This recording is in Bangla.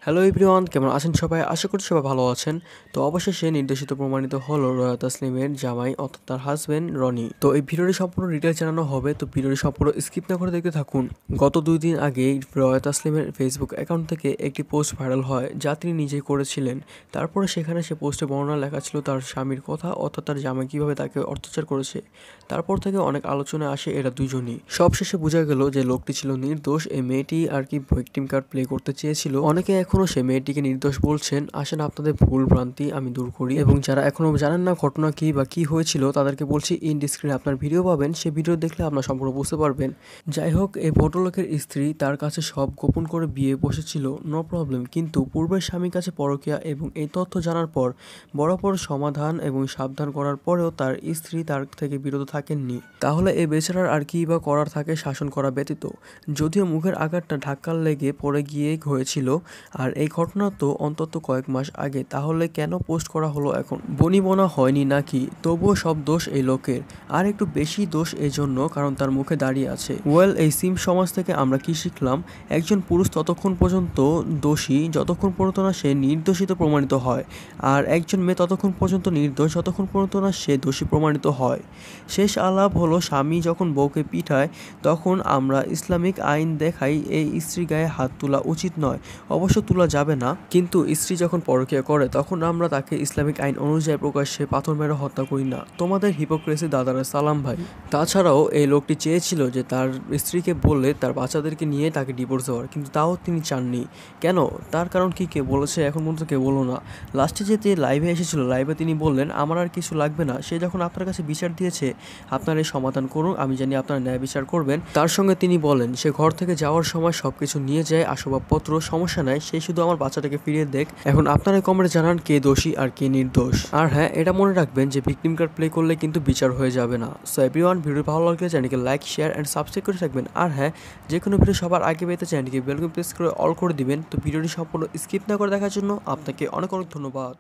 হ্যালো এভরিওয়ান, কেমন আছেন সবাই? আশা করি সবাই ভালো আছেন। তো অবশেষে নির্দেশিত প্রমাণিত হলো রয়া তাসলিমের জামাই অর্থাৎ তার হাজবেন্ড রনি। তো এই ভিডিওটি সম্পূর্ণ ডিটেল জানানো হবে, তো ভিডিওটি সম্পূর্ণ স্কিপ না করে দেখতে থাকুন। গত 2 দিন আগেই রয়া তাসলিমের ফেসবুক অ্যাকাউন্ট থেকে একটি পোস্ট ভাইরাল হয় যা তিনি নিজেই করেছিলেন। তারপরে সেখানে সে পোস্টে বর্ণনা লেখা ছিল তার স্বামীর কথা, অর্থাৎ তার জামাই কীভাবে তাকে অত্যাচার করেছে। তারপর থেকে অনেক আলোচনা আসে এরা দুজনই। সবশেষে বোঝা গেল যে লোকটি ছিল নির্দোষ। এই মেয়েটি আর কি ভিকটিম কার্ড প্লে করতে চেয়েছিল। অনেকে এখনও সে মেয়েটিকে নির্দোষ বলছেন। আসেন আপনাদের ভুল ভ্রান্তি আমি দূর করি, এবং যারা এখনও জানেন না ঘটনা কী বা কী হয়েছিল তাদেরকে বলছি ইন স্ক্রিনে আপনার ভিডিও পাবেন, সেই ভিডিও দেখলে আপনার সম্পূর্ণ বুঝতে পারবেন। যাই হোক, এই ভদ্রলোকের স্ত্রী তার কাছে সব গোপন করে বিয়ে বসেছিল, নো প্রবলেম, কিন্তু পূর্বের স্বামীর কাছে পরকীয়া এবং এই তথ্য জানার পর বরাবর সমাধান এবং সাবধান করার পরেও তার স্ত্রী তার থেকে বিরত থাকেননি। তাহলে এই বেচারার আর কি বা করার থাকে শাসন করা ব্যতীত? যদিও মুখের আঘাতটা ধাক্কার লেগে পড়ে গিয়ে হয়েছিল, আর এই ঘটনা তো অন্তত কয়েক মাস আগে, তাহলে কেন পোস্ট করা হলো এখন? বনিবনা হয়নি নাকি? তবুও সব দোষ এই লোকের, আর একটু বেশি দোষ এই জন্য কারণ তার মুখে দাঁড়িয়ে আছে। এই সিম সমাজ থেকে আমরা কি শিখলাম? একজন পুরুষ ততক্ষণ পর্যন্ত দোষী যতক্ষণ পর্যন্ত না সে নির্দোষিত প্রমাণিত হয়, আর একজন মেয়ে ততক্ষণ পর্যন্ত নির্দোষ যতক্ষণ পর্যন্ত না সে দোষী প্রমাণিত হয়। শেষ আলাপ হলো স্বামী যখন বউকে পিঠায় তখন আমরা ইসলামিক আইন দেখাই এই স্ত্রী গায়ে হাত তোলা উচিত নয়, অবশ্য তোলা যাবে না, কিন্তু স্ত্রী যখন পরকীয়া করে তখন আমরা তাকে ইসলামিক আইন অনুযায়ী প্রকাশ্যে পাথর মেরে হত্যা করি না। তোমাদের হিপোক্রেসি দাদারা সালাম ভাই। তাছাড়াও এই লোকটি চেয়েছিল যে তার স্ত্রীকে বললে তার বাচ্চাদেরকে নিয়ে তাকে ডিভোর্স দেওয়ার, কিন্তু তাও তিনি চাননি। কেন? তার কারণ কি কে বলেছে এখন পর্যন্ত কেউ বলো না। লাস্টে যে লাইভে এসেছিল, লাইভে তিনি বললেন আমার আর কিছু লাগবে না, সে যখন আপনার কাছে বিচার দিয়েছে আপনার এই সমাধান করুন, আমি জানি আপনার ন্যায় বিচার করবেন। তার সঙ্গে তিনি বলেন সে ঘর থেকে যাওয়ার সময় সবকিছু নিয়ে যায়, আসবাবপত্র, সমস্যা নাই, সে শুধু আমার বাচ্চাটাকে ফিরিয়ে দেখ। এখন আপনারা কমেন্টে জানান কে দোষী আর কে নির্দোষ। আর হ্যাঁ, এটা মনে রাখবেন যে ভিকটিম কার্ড প্লে করলে কিন্তু বিচার হয়ে যাবে না। সো এভরিওয়ান, ভিডিও ভালো লাগলে চ্যানেলকে লাইক, শেয়ার অ্যান্ড সাবস্ক্রাইব করে থাকবেন। আর হ্যাঁ, যে কোনো ভিডিও সবার আগে পেতে চ্যানেলকে বেল আইকন প্রেস করে অল করে দিবেন। তো ভিডিওটি সম্পূর্ণ স্কিপ না করে দেখার জন্য আপনাকে অনেক অনেক ধন্যবাদ।